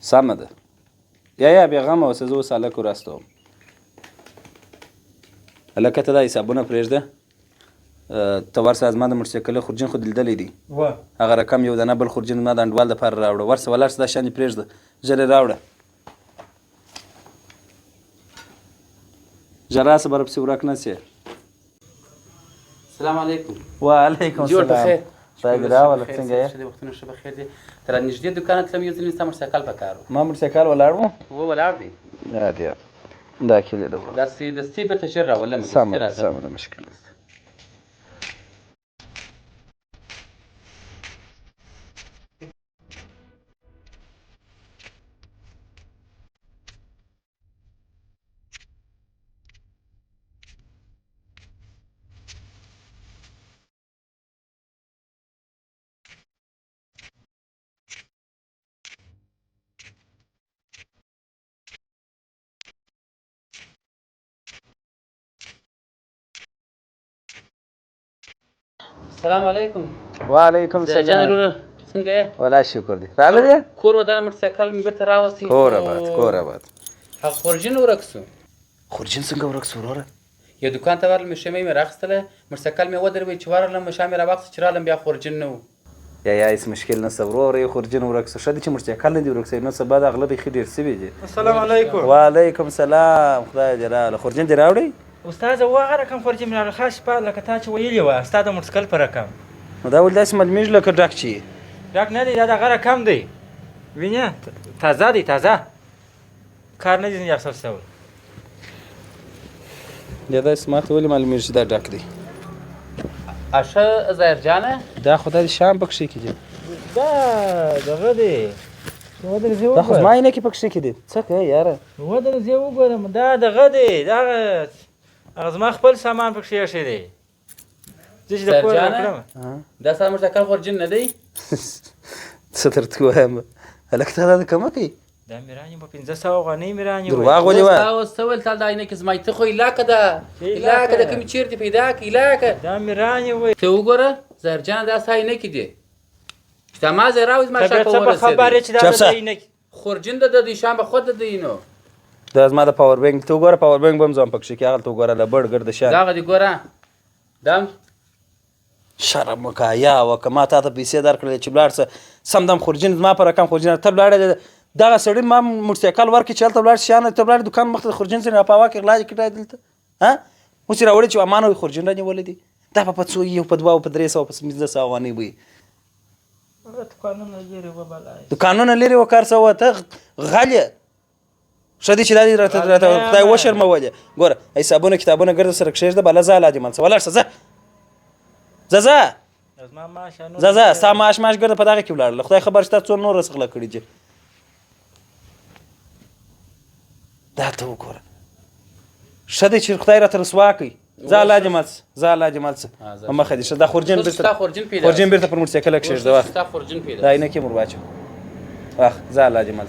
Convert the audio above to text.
سمه ده. یا بېغمه اوسه، زه اوس هلک ورستوم. هلکه ته دا حسابونه پرېږده، ته ورشه زما د موټرسایکل خورجین خو لیدلی دی، هغه رقم یو دانه بل خورجین ما د انډوال دپاره راوړه. ورشه ولاړ شه، دا شیان دې پرېږده، ژر یې راوړه. ژر راشه، به راپسې ورک نه شې. السلام علیکم. وعلیکم جوړ په خیر. خدای دې راوله، څنګه یې؟ ښه دی، وختونه ښه بخیر دي. ته رانږدې دوکان ته تلم، یو ځل مې ستا موټرسایکل په کار و. ما موټرسایکل ولاړ و؟ ولاړ دی. دا کیلې ده. دستي بېرته ژر راولم. سمه ده، مشکل نشته. السلام علیکم. وعلیکم زهرجان السلام. وروره څنګه یې؟ والله شکر دی. راغلی یې؟ کور ودانه موټرسایکل مې بېرته راوستی. کور آباد. هغه خورجین ورک شو. خورجین څنګه ورک شو وروره؟ یو دوکان ته ورغلم، شمې مې راخیستله، موټرسایکل مې ودروي چې ورغلم، شا مې راواخیست چې رالم بیا خورجین نه و. یا هیڅ مشکل نشته وروره، یې خورجین ورک شو. ښه دی چې موټرسایکل نه دي ورک شوي، نو سبا د غله بیخي ډېر شوي دي. السلام علیکم. وعلیکم السلام. خدای دې راوله. خورجین دې راوړی؟ استاده هغه رقم خورجین مې راوړی، ښه شپه لکه تا چې ویلې وه ستا د موټرسایکل په رقم. نو دا ولې داسې معلومېږي لکه ډک چې یې؟ ډک نه دی، دا دغه رقم دی، وینې تازه دی، تازه کار نه دی اخیستل شوی. یا داسې ما ته ولې معلومېږي چې دا ډک دی؟ ښه زهرجانه، دا خو دا د شام په کښې کې دي. دا دغه دی، ودرځې دا خو زما وګوره، عینکې په کښې کې دي. څه کوې یاره؟ ودرځې وګورم، دا دغه دی، دغه زما خپل سامان په کښې ایښی دی. زه چې د کور راکړم دا ستا موټرسایکل خورجین نه دی؟ څه درته ووایم هلک، ته دا د کمه کوي؟ دا مې رانیوه، 500 افغانۍ مې رانیوه. درواغ ولې وایه؟ اوس څه ویل تا دا عینکې زما ته خو علاقه ده، علاقه ده، کومې چیرته پیدا کړه علاقه. دا مې رانیوه. ته وګوره زهرجانه، دا ستا عینکې دي چې تا ما ځای راوړي، زما شا ته څه خبر یې چې دا د عینکې خورجین ده، د شام به خود ده نو. دا زما د پاور بینک، ته وګوره پاور بینک به هم زما په کښې کې، هغلته وګوره لبړ ګرده شیان. دغه دي ګوره، دا شرم وکړه یا وکړه، ما تا ته پیسې درکړلې چې ولاړ شه سم دم خورجین زما په رقم خورجین ته ولاړې. دغه سړي ما موټرسایکل ورکړي چې هلته ولاړ شي، شیان ته ولاړې دوکان مخ ته د خورجین ځینې په هوا کې غلا دې کړی دلته. اوس یې راوړې چې امان وي خورجین رانیولی دي. دا په څو یو په 2 او په 300 او په 1500 افغانۍ وي. دوکانونه لرې و کار څه وه، ته غلې ښه دی چې دا دې راته خدای وشرمولې. ګوره حسابونه کتابونه ګرده سره کښېږده، بله ځه الله دې منځه ولاړ شه. ځه ستا معاش ګرده په دغه کې ولاړله. خدای خبر چې تا څو نور رسغله کړي دي. دا ته وګوره ښه دی چې خدای راته رسوا کړي. ځه الله دې مل شه، ځه الله دې مل شه په مخه دې شه. دا خورجین بېرته پر موټرسایکل کښېږده. ستا خورجین پیدا دا عینکې مور باچو واخ، ځه الله دې مل شه.